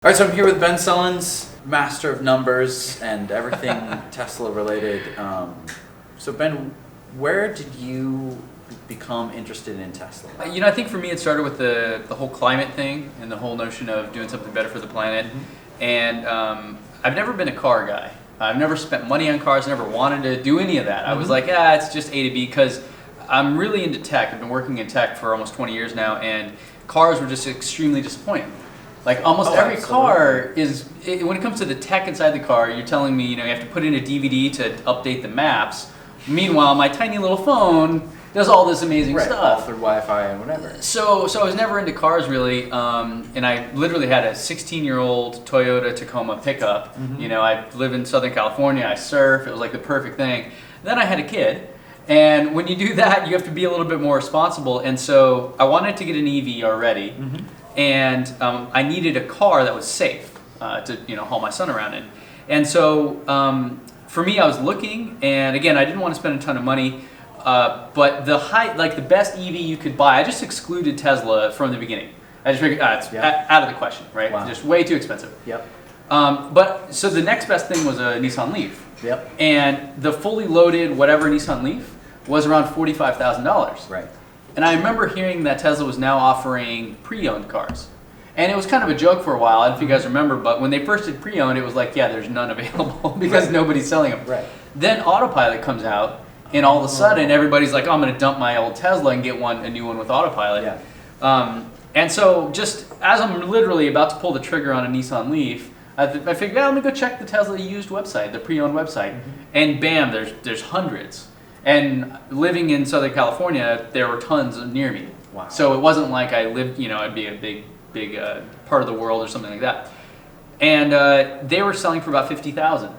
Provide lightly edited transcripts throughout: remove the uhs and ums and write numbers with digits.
All right, so I'm here with Ben Sullins, master of numbers and everything Tesla related. So Ben, where did you become interested in Tesla? I think for me it started with the whole climate thing and the whole notion of doing something better for the planet. Mm-hmm. And I've never been a car guy. I've never spent money on cars, never wanted to do any of that. Mm-hmm. I was like, it's just A to B, because I'm really into tech. I've been working in tech for almost 20 years now, and cars were just extremely disappointing. Like almost every car when it comes to the tech inside the car, you're telling me, you have to put in a DVD to update the maps. Meanwhile, my tiny little phone does all this amazing stuff. All through Wi-Fi and whatever. So I was never into cars really, and I literally had a 16-year-old Toyota Tacoma pickup. Mm-hmm. I live in Southern California, I surf, it was like the perfect thing. Then I had a kid, and when you do that, you have to be a little bit more responsible, and so I wanted to get an EV already. Mm-hmm. And I needed a car that was safe to haul my son around in. And so for me, I was looking, and again, I didn't want to spend a ton of money, but the best EV you could buy, I just excluded Tesla from the beginning. I just figured it's out of the question, right? Wow. Just way too expensive. Yep. But so the next best thing was a Nissan Leaf. Yep. And the fully loaded whatever Nissan Leaf was around $45,000. Right. And I remember hearing that Tesla was now offering pre-owned cars. And it was kind of a joke for a while, I don't know if you guys remember, but when they first did pre-owned, it was like, there's none available because nobody's selling them. Right. Then Autopilot comes out, and all of a sudden everybody's like, I'm going to dump my old Tesla and get a new one with Autopilot. Yeah. And so just as I'm literally about to pull the trigger on a Nissan Leaf, I figured, I'm going to go check the Tesla used website, the pre-owned website. Mm-hmm. And bam, there's hundreds. And living in Southern California, there were tons near me. Wow. So it wasn't like I lived, I'd be a big part of the world or something like that. And they were selling for about $50,000.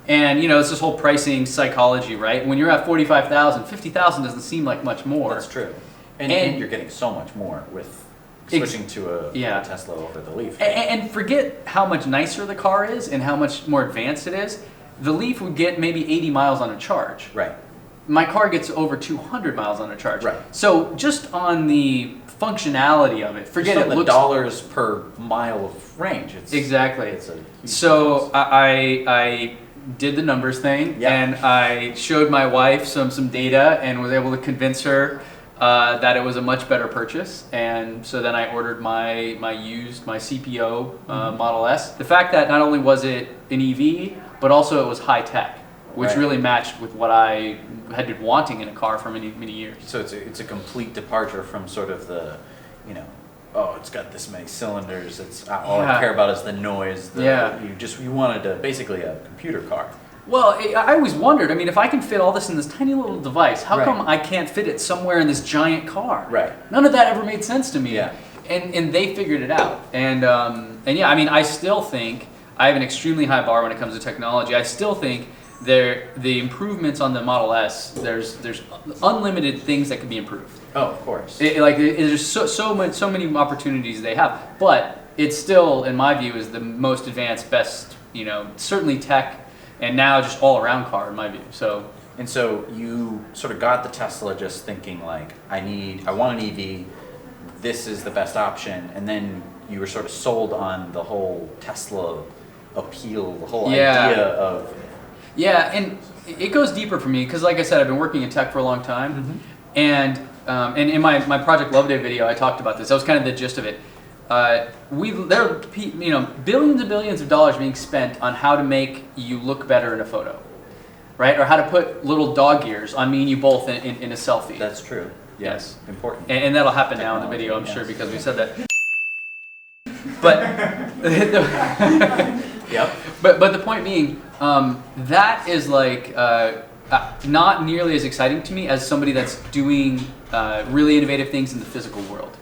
And it's this whole pricing psychology, right? When you're at $45,000, $50,000 doesn't seem like much more. That's true. And you're getting so much more with switching to a Tesla over the Leaf. And forget how much nicer the car is and how much more advanced it is. The Leaf would get maybe 80 miles on a charge. Right. My car gets over 200 miles on a charge. Right. So just on the functionality of it, forget just it. On the dollars per mile of range. Exactly. So I did the numbers thing, and I showed my wife some data and was able to convince her that it was a much better purchase. And so then I ordered my CPO Model S. The fact that not only was it an EV, but also it was high tech, which really matched with what I had been wanting in a car for many years. So it's a complete departure from sort of the, it's got this many cylinders. It's all I care about is the noise. You wanted basically a computer car. Well, I always wondered. I mean, if I can fit all this in this tiny little device, how come I can't fit it somewhere in this giant car? Right. None of that ever made sense to me. Yeah. And they figured it out. And I still think I have an extremely high bar when it comes to technology. I still think the improvements on the Model S, there's unlimited things that can be improved. Oh, of course. There's so many opportunities they have, but it still, in my view, is the most advanced, best, certainly tech, and now just all around car in my view. So you sort of got the Tesla just thinking like, I want an EV, this is the best option, and then you were sort of sold on the whole Tesla appeal, the whole idea of. Yeah, and it goes deeper for me because, like I said, I've been working in tech for a long time, and in my Project Love Day video, I talked about this. That was kind of the gist of it. There are billions and billions of dollars being spent on how to make you look better in a photo, right? Or how to put little dog ears on me and you both in a selfie. That's true. Yes, important. And that'll happen now in the video, I'm sure, because we said that. But yep. But the point being, that is like not nearly as exciting to me as somebody that's doing really innovative things in the physical world.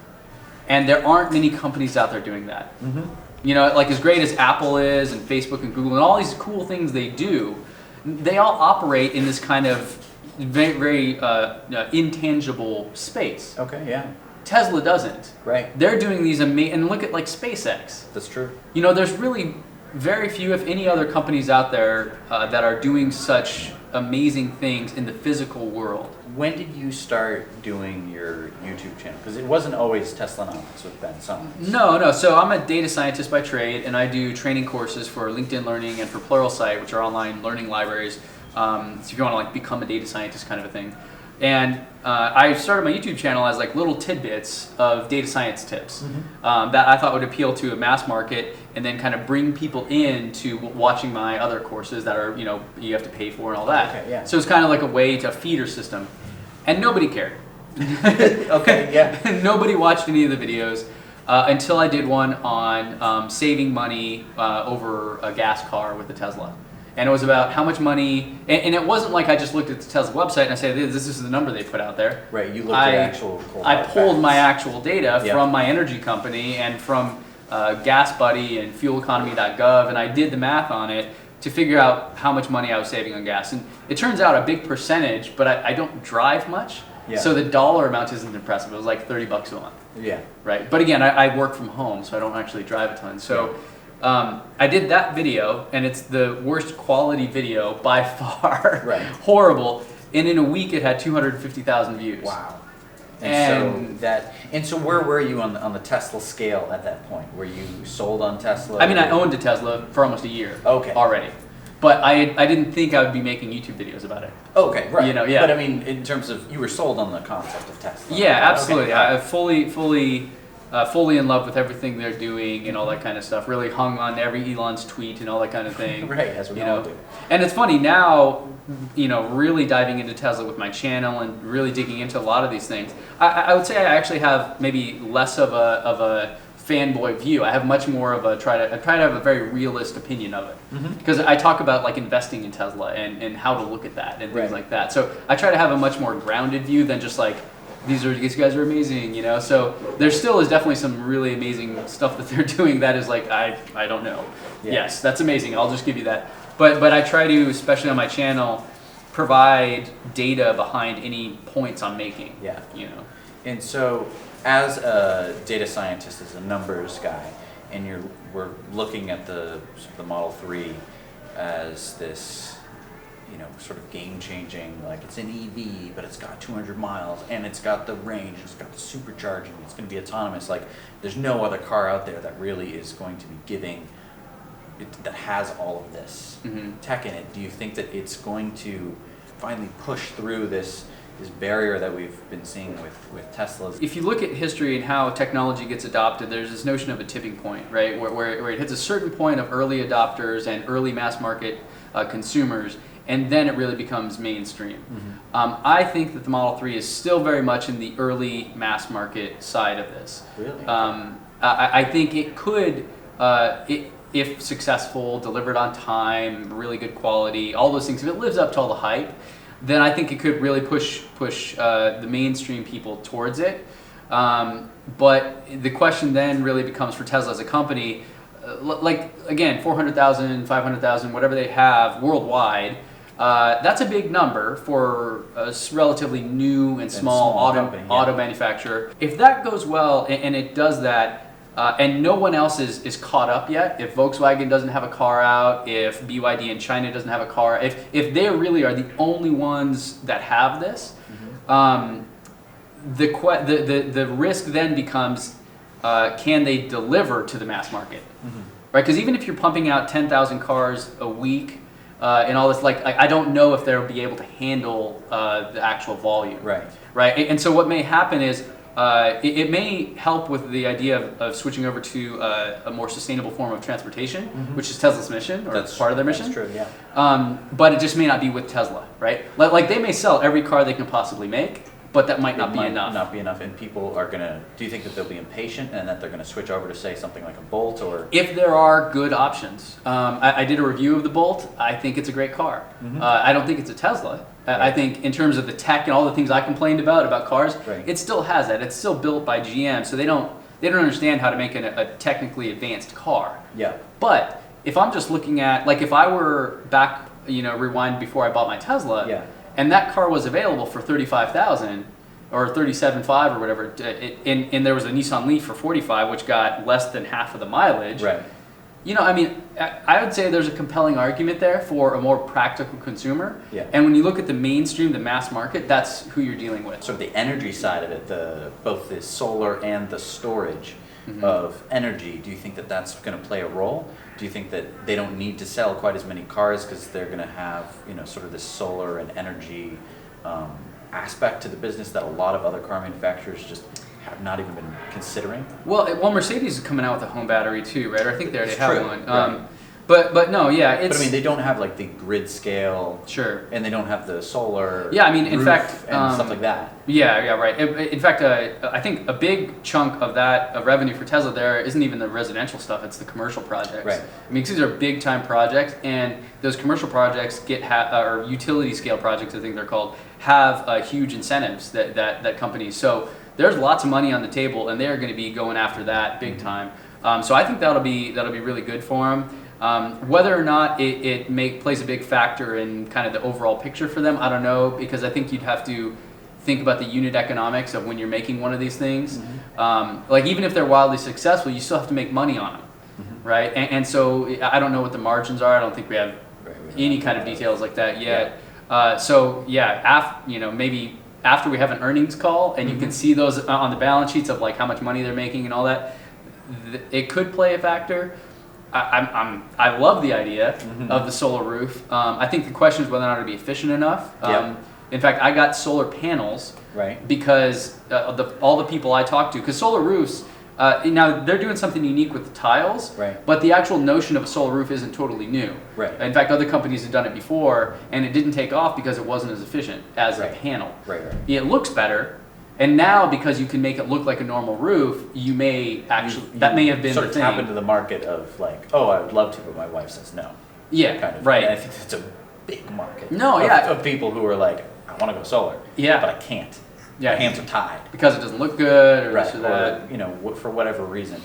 And there aren't many companies out there doing that. Mm-hmm. Like as great as Apple is and Facebook and Google and all these cool things they do, they all operate in this kind of very, very intangible space. Okay, yeah. Tesla doesn't. Right. They're doing these amazing, and look at like SpaceX. That's true. There's really very few, if any, other companies out there that are doing such amazing things in the physical world. When did you start doing your YouTube channel? Because it wasn't always Teslanomics with Ben Sullins. No. So I'm a data scientist by trade, and I do training courses for LinkedIn Learning and for Pluralsight, which are online learning libraries. So if you want to like become a data scientist kind of a thing. And I started my YouTube channel as like little tidbits of data science tips that I thought would appeal to a mass market, and then kind of bring people into watching my other courses that are, you have to pay for and all that. Okay, yeah. So it's kind of like a way to feeder system, and nobody cared. Okay, yeah. Nobody watched any of the videos until I did one on saving money over a gas car with the Tesla. And it was about how much money, and it wasn't like I just looked at the Tesla website and I said, this is the number they put out there. Right, you looked at actual cold I pulled facts. my actual data from my energy company and from Gas Buddy and fueleconomy.gov, and I did the math on it to figure out how much money I was saving on gas. And it turns out a big percentage, but I don't drive much, so the dollar amount isn't impressive. It was like $30 a month. Yeah. Right, but again, I work from home, so I don't actually drive a ton. So. I did that video, and it's the worst quality video by far. Right. Horrible. And in a week, it had 250,000 views. Wow. And so where were you on the Tesla scale at that point? Were you sold on Tesla? I mean, I owned a Tesla for almost a year. Okay. Already, but I didn't think I would be making YouTube videos about it. Okay, right. Yeah. But I mean, in terms of, you were sold on the concept of Tesla. Yeah, absolutely. Okay. I fully in love with everything they're doing and all that kind of stuff. Really hung on every Elon's tweet and all that kind of thing. Right, as we all do. And it's funny now, really diving into Tesla with my channel and really digging into a lot of these things. I would say I actually have maybe less of a fanboy view. I have much more of I try to have a very realist opinion of it. Because I talk about like investing in Tesla and how to look at that and things like that. So I try to have a much more grounded view than just like, these guys are amazing, So there still is definitely some really amazing stuff that they're doing that is like, I don't know. Yeah. Yes, that's amazing. I'll just give you that. But I try to, especially on my channel, provide data behind any points I'm making. Yeah. And so as a data scientist, as a numbers guy, and we're looking at the Model 3 as this sort of game-changing, like it's an EV, but it's got 200 miles, and it's got the range, it's got the supercharging, it's going to be autonomous. Like, there's no other car out there that really is going to be giving, that has all of this tech in it. Do you think that it's going to finally push through this barrier that we've been seeing with Teslas? If you look at history and how technology gets adopted, there's this notion of a tipping point, right? Where it hits a certain point of early adopters and early mass market consumers, and then it really becomes mainstream. I think that the Model 3 is still very much in the early mass market side of this. Really? I think it could, if successful, delivered on time, really good quality, all those things, if it lives up to all the hype, then I think it could really push the mainstream people towards it. But the question then really becomes for Tesla as a company, like again, 400,000, 500,000, whatever they have worldwide, that's a big number for a relatively new and small auto manufacturer. If that goes well and it does that, and no one else is caught up yet, if Volkswagen doesn't have a car out, if BYD in China doesn't have a car, if they really are the only ones that have this, the risk then becomes, can they deliver to the mass market? Right? Because even if you're pumping out 10,000 cars a week, and all this, like I don't know if they'll be able to handle the actual volume. Right. And so what may happen is it may help with the idea of switching over to a more sustainable form of transportation, which is Tesla's mission, or that's part of their mission. That's true, yeah. But it just may not be with Tesla, right? Like they may sell every car they can possibly make, but that might not be enough. Not be enough, and people are gonna. Do you think that they'll be impatient and that they're gonna switch over to say something like a Bolt or? If there are good options, I did a review of the Bolt. I think it's a great car. I don't think it's a Tesla. I think in terms of the tech and all the things I complained about cars, it still has that. It's still built by GM, so they don't understand how to make a technically advanced car. Yeah. But if I'm just looking at, like, if I were back, rewind before I bought my Tesla. And that car was available for $35,000 or $37,500 or whatever, and there was a Nissan Leaf for $45,000, which got less than half of the mileage. I mean, I would say there's a compelling argument there for a more practical consumer. Yeah. And when you look at the mainstream, the mass market, that's who you're dealing with. Sort of the energy side of it, both the solar and the storage of energy, do you think that that's going to play a role? Do you think that they don't need to sell quite as many cars because they're going to have, sort of this solar and energy aspect to the business that a lot of other car manufacturers just have not even been considering? Well, Mercedes is coming out with a home battery too, right? Or I think they already It's have true, one. right. But no, yeah, it's. But I mean, they don't have like the grid scale. Sure. And they don't have the solar. Yeah, I mean, in roof fact, and stuff like that. Yeah, right. In fact, I think a big chunk of that of revenue for Tesla there isn't even the residential stuff; it's the commercial projects. Right. I mean, 'cause these are big time projects, and those commercial projects or utility scale projects, I think they're called, have huge incentives that companies. So there's lots of money on the table, and they're going to be going after that big time. So I think that'll be really good for them. Whether or not it plays a big factor in kind of the overall picture for them, I don't know, because I think you'd have to think about the unit economics of when you're making one of these things. Like even if they're wildly successful, you still have to make money on them, right? And so I don't know what the margins are. I don't think we have any kind of details like that yet. So yeah, maybe after we have an earnings call and you can see those on the balance sheets of like how much money they're making and all that, it could play a factor. I love the idea of the solar roof. I think the question is whether or not it'll be efficient enough. In fact, I got solar panels because all the people I talked to, because solar roofs, now they're doing something unique with the tiles, but the actual notion of a solar roof isn't totally new. In fact, other companies have done it before, and it didn't take off because it wasn't as efficient as a panel. It looks better. And now, because you can make it look like a normal roof, you may actually that may have been sort the of thing. tap into the market of like, oh, I would love to, but my wife says no. Yeah, kind of. right. And I think that's a big market. No, of people who are like, I want to go solar. Yeah, but I can't. Yeah, my hands are tied because it doesn't look good, or this or that. Or, for whatever reason.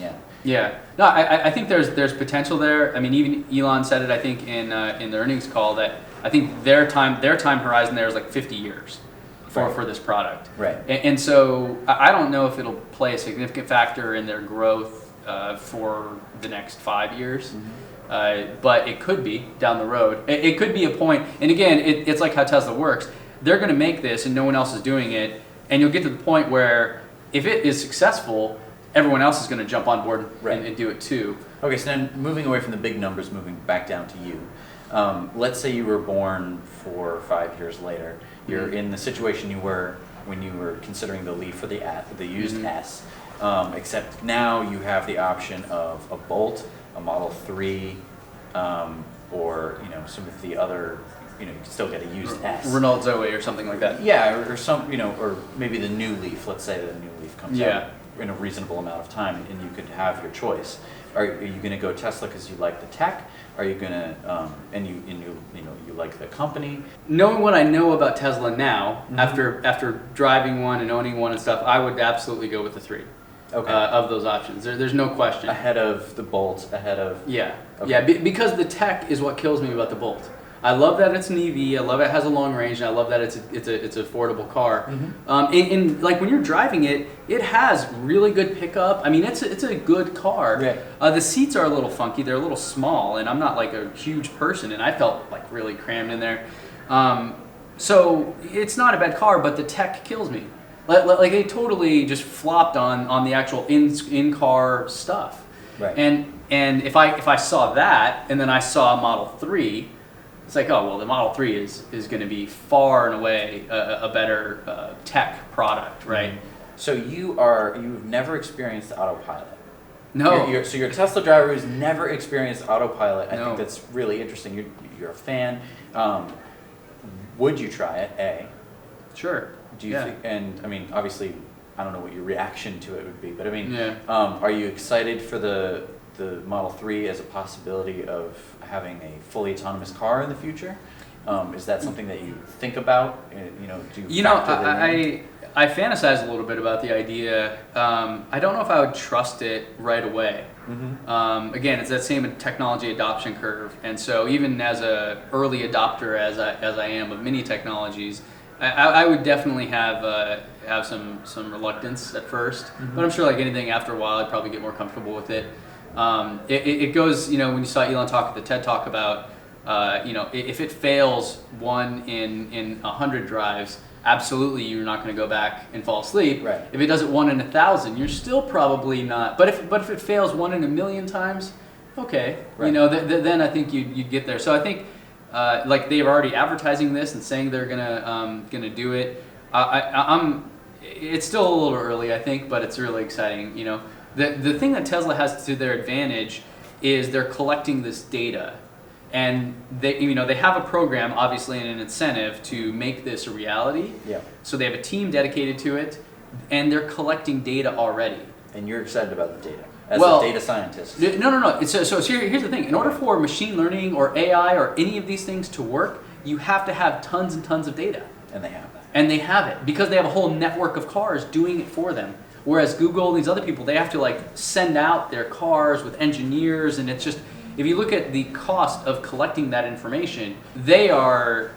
Yeah. No, I think there's potential there. I mean, even Elon said it. I think in the earnings call that I think their time horizon there is like 50 years. For this product. And so I don't know if it'll play a significant factor in their growth for the next 5 years, but it could be down the road. It could be a point, and again, it's like how Tesla works. They're going to make this and no one else is doing it, and you'll get to the point where if it is successful, everyone else is going to jump on board and do it too. Okay, so then moving away from the big numbers, moving back down to you. Let's say you were born 4 or 5 years later. You're in the situation you were when you were considering the Leaf or the used S, except now you have the option of a Bolt, a Model 3, or some of the other. You can still get a used S. Renault Zoe or something like that. Yeah, or some or maybe the new Leaf. Let's say the new Leaf comes out in a reasonable amount of time, and you could have your choice. Are you going to go Tesla because you like the tech? Are you going to and you like the company? Knowing what I know about Tesla now, after driving one and owning one and stuff, I would absolutely go with the 3 of those options. There's no question. Ahead of the Bolt, ahead of because the tech is what kills me about the Bolt. I love that it's an EV. I love it has a long range, and I love that it's an affordable car. And like when you're driving it, it has really good pickup. I mean, it's a good car. The seats are a little funky. They're a little small, and I'm not like a huge person, and I felt like really crammed in there. So it's not a bad car, but the tech kills me. Like they totally just flopped on the actual in-car stuff. And if I saw that, and then I saw a Model 3. It's like, oh, well, the Model 3 is going to be far and away a better tech product, right? So you've never experienced Autopilot. No. So you're a Tesla driver who's never experienced Autopilot. I think that's really interesting. You're a fan. Would you try it? A. Sure. Do you think? And I mean, obviously, I don't know what your reaction to it would be, but I mean, are you excited for the Model 3 as a possibility of having a fully autonomous car in the future? Is that something that you think about? Do you factor that in? I fantasize a little bit about the idea. I don't know if I would trust it right away. Again, it's that same technology adoption curve, and so even as a early adopter as I am of many technologies, I would definitely have some reluctance at first. But I'm sure, like anything, after a while, I'd probably get more comfortable with it. It goes, when you saw Elon talk at the TED Talk about, if it fails 1 in 100 drives, absolutely you're not going to go back and fall asleep. Right. If it does it 1 in 1,000, you're still probably not. But if it fails 1 in 1,000,000 times, okay, right. Then I think you'd get there. So I think like they're already advertising this and saying they're gonna do it. It's still a little early, I think, but it's really exciting. The thing that Tesla has to their advantage is they're collecting this data. And they have a program, obviously, and an incentive to make this a reality. Yeah. So they have a team dedicated to it, and they're collecting data already. And you're excited about the data as a data scientist. No. So here's the thing. In order for machine learning or AI or any of these things to work, you have to have tons and tons of data. And they have that. And they have it because they have a whole network of cars doing it for them. Whereas Google and these other people, they have to send out their cars with engineers, and it's just. If you look at the cost of collecting that information, they are,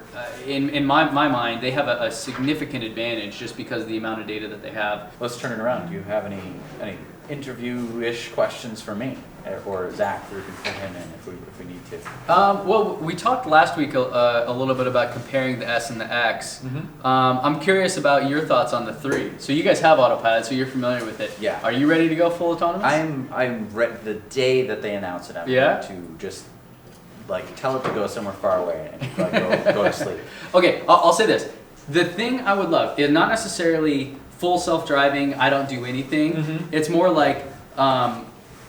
in my mind, they have a significant advantage just because of the amount of data that they have. Let's turn it around. Do you have any interview-ish questions for me? Or Zach, we can put him in if we need to. Well, we talked last week a little bit about comparing the S and the X. Mm-hmm. I'm curious about your thoughts on the 3. So you guys have Autopilot, so you're familiar with it. Yeah. Are you ready to go full autonomous? I'm ready. The day that they announce it, I'm ready to just tell it to go somewhere far away and go to sleep. Okay, I'll say this. The thing I would love is not necessarily full self-driving, I don't do anything. Mm-hmm. It's more like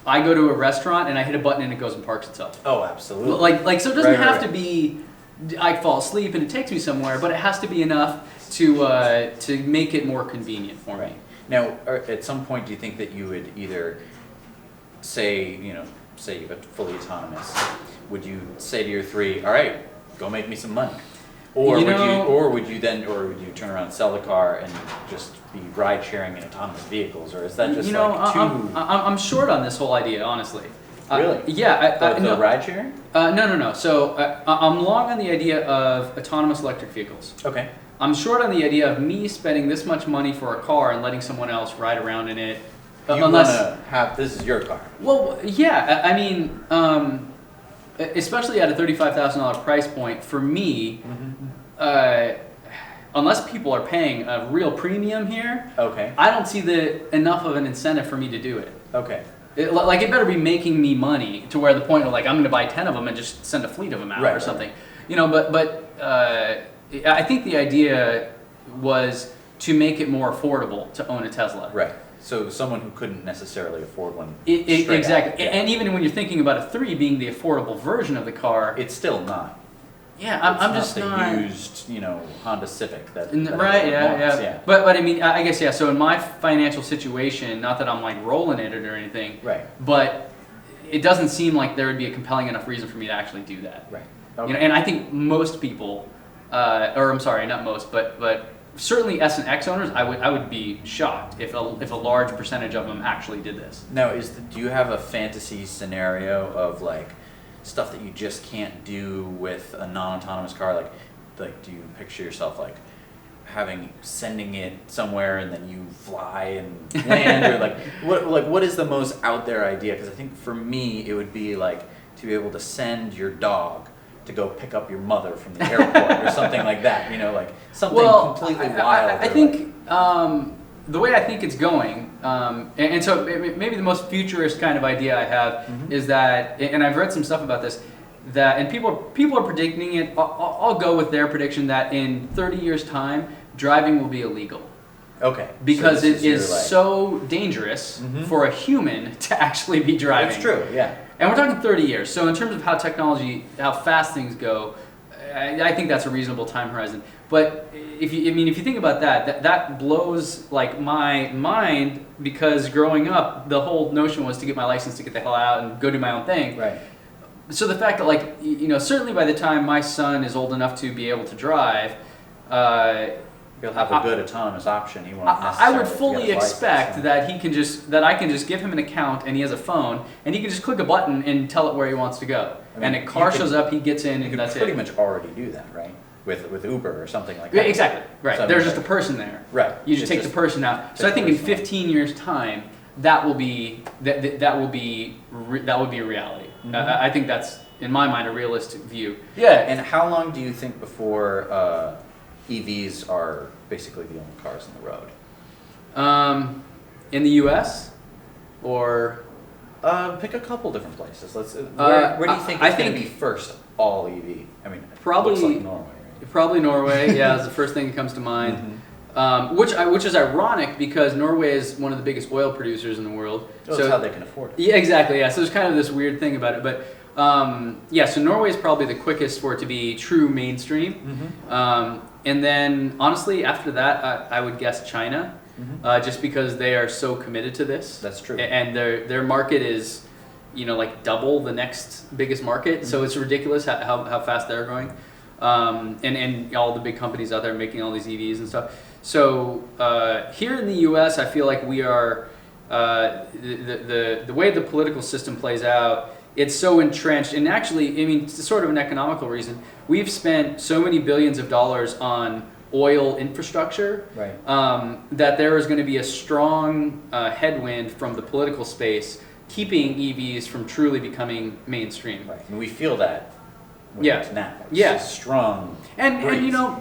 I go to a restaurant and I hit a button and it goes and parks itself. Oh, absolutely. So it doesn't have to be I fall asleep and it takes me somewhere, but it has to be enough to make it more convenient for me. Now, at some point, do you think that you would either say you got fully autonomous? Would you say to your 3, all right, go make me some money? Or would you turn around and sell the car and just be ride sharing in autonomous vehicles, or is that just too? I'm short on this whole idea, honestly. Really? The ride sharing? No. So I'm long on the idea of autonomous electric vehicles. Okay. I'm short on the idea of me spending this much money for a car and letting someone else ride around in it. This is your car. Well, yeah. I mean, especially at a $35,000 price point, for me, unless people are paying a real premium here, okay, I don't see enough of an incentive for me to do it. Okay. It better be making me money to where the point of I'm going to buy 10 of them and just send a fleet of them out or something. But I think the idea was to make it more affordable to own a Tesla. Right. So someone who couldn't necessarily afford one. Exactly. Yeah. And even when you're thinking about a 3 being the affordable version of the car, it's still not. Yeah, I'm just not the used, Honda Civic that right. Yeah. But I mean, I guess So in my financial situation, not that I'm rolling in it or anything. Right. But it doesn't seem like there would be a compelling enough reason for me to actually do that. Right. Okay. And I think most people, or I'm sorry, not most, but certainly S and X owners, I would be shocked if a large percentage of them actually did this. Now, do you have a fantasy scenario of stuff that you just can't do with a non-autonomous car? Like do you picture yourself sending it somewhere and then you fly and land, or what is the most out there idea? Because I think for me it would be to be able to send your dog to go pick up your mother from the airport or something like that. Something completely wild. I think the way I think it's going, and so maybe the most futurist kind of idea I have is that, and I've read some stuff about this, and people are predicting it. I'll go with their prediction that in 30 years' time, driving will be illegal. Okay. Because it is so dangerous for a human to actually be driving. That's true. Yeah. And we're talking 30 years. So in terms of how fast things go, I think that's a reasonable time horizon. But if you think about that blows my mind, because growing up, the whole notion was to get my license to get the hell out and go do my own thing. Right. So the fact that certainly by the time my son is old enough to be able to drive, he'll have a good autonomous option. He won't I would fully expect that I can just give him an account and he has a phone and he can just click a button and tell it where he wants to go. And a car shows up, he gets in, and that's it. You could pretty much already do that, right? With Uber or something like that. Exactly. Right. So there's just a person there. Right. You just take the person out. So I think in 15 years' time, that will be that will be a reality. I think that's, in my mind, a realistic view. Yeah. And how long do you think before EVs are basically the only cars on the road? In the U.S. or pick a couple different places. Where do you think it's going to be first? All EV. I mean, probably looks like Norway. Right? Probably Norway. Yeah, is the first thing that comes to mind. Which is ironic because Norway is one of the biggest oil producers in the world. So that's how they can afford it. Yeah, exactly. Yeah, so there's kind of this weird thing about it, but so Norway is probably the quickest for it to be true mainstream. And then honestly, after that, I would guess China, just because they are so committed to this. That's true. And their market is, like double the next biggest market. So it's ridiculous how fast they're growing. And all the big companies out there making all these EVs and stuff. So here in the U.S., I feel like we are the way the political system plays out. It's so entrenched, and actually, I mean, it's sort of an economical reason. We've spent so many billions of dollars on oil infrastructure, that there is going to be a strong headwind from the political space, keeping EVs from truly becoming mainstream. Right. And we feel that. Yeah. Now. Yeah. Strong. And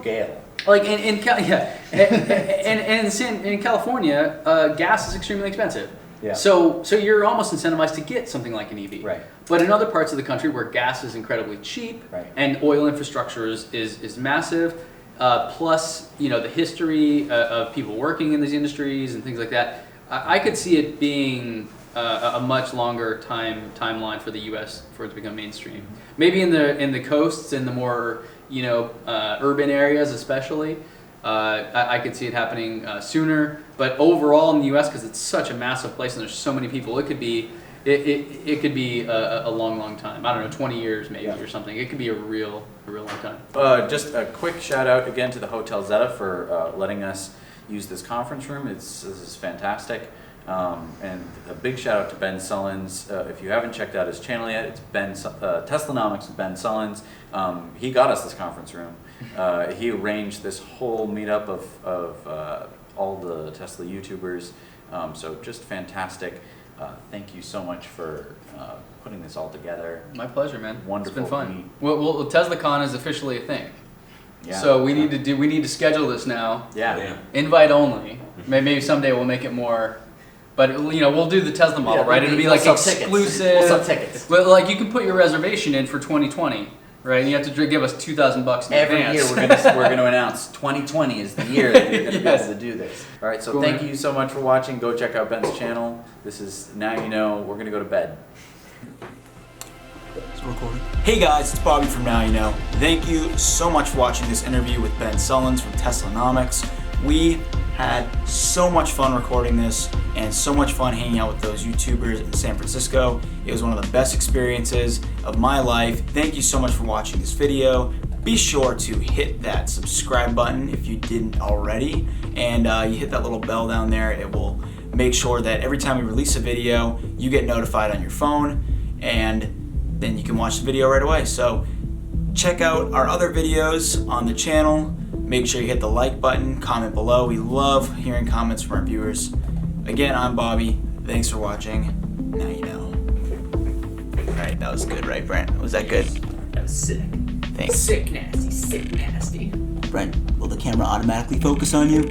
gale. Like in California, gas is extremely expensive. Yeah. So you're almost incentivized to get something like an EV. Right. But in other parts of the country where gas is incredibly cheap, and oil infrastructure is massive, plus the history of people working in these industries and things like that, I could see it being a much longer timeline for the U.S. for it to become mainstream. Maybe in the coasts, in the more urban areas especially, I could see it happening sooner. But overall in the U.S., because it's such a massive place and there's so many people, it could be a long time. I don't know, 20 years maybe or something. It could be a real long time. Just a quick shout out again to the Hotel Zeta for letting us use this conference room. This is fantastic. And a big shout out to Ben Sullins. If you haven't checked out his channel yet, it's Teslanomics with Ben Sullins. He got us this conference room. He arranged this whole meetup of all the Tesla YouTubers. So just fantastic. Thank you so much for putting this all together. My pleasure, man. Wonderful. It's been fun. Well, TeslaCon is officially a thing. Yeah. So we need to schedule this now. Yeah. Invite only. Maybe someday we'll make it more. But we'll do the Tesla model, right? It'll be like exclusive. We'll sell tickets. But like you can put your reservation in for 2020, right? And you have to give us $2,000 in advance. Every year we're going to announce 2020 is the year that you're going to be able to do this. All right, so cool, thank you so much for watching. Go check out Ben's channel. This is Now You Know. We're going to go to bed. It's recording. Hey guys, it's Bobby from Now You Know. Thank you so much for watching this interview with Ben Sullins from Teslanomics. We had so much fun recording this and so much fun hanging out with those YouTubers in San Francisco. It was one of the best experiences of my life. Thank you so much for watching this video. Be sure to hit that subscribe button if you didn't already, and you hit that little bell down there. It will make sure that every time we release a video, you get notified on your phone, and then you can watch the video right away. So check out our other videos on the channel. Make sure you hit the like button, comment below. We love hearing comments from our viewers. Again, I'm Bobby. Thanks for watching. Now you know. All right, that was good, right, Brent? Was that good? That was sick. Thanks. Sick nasty. Brent, will the camera automatically focus on you?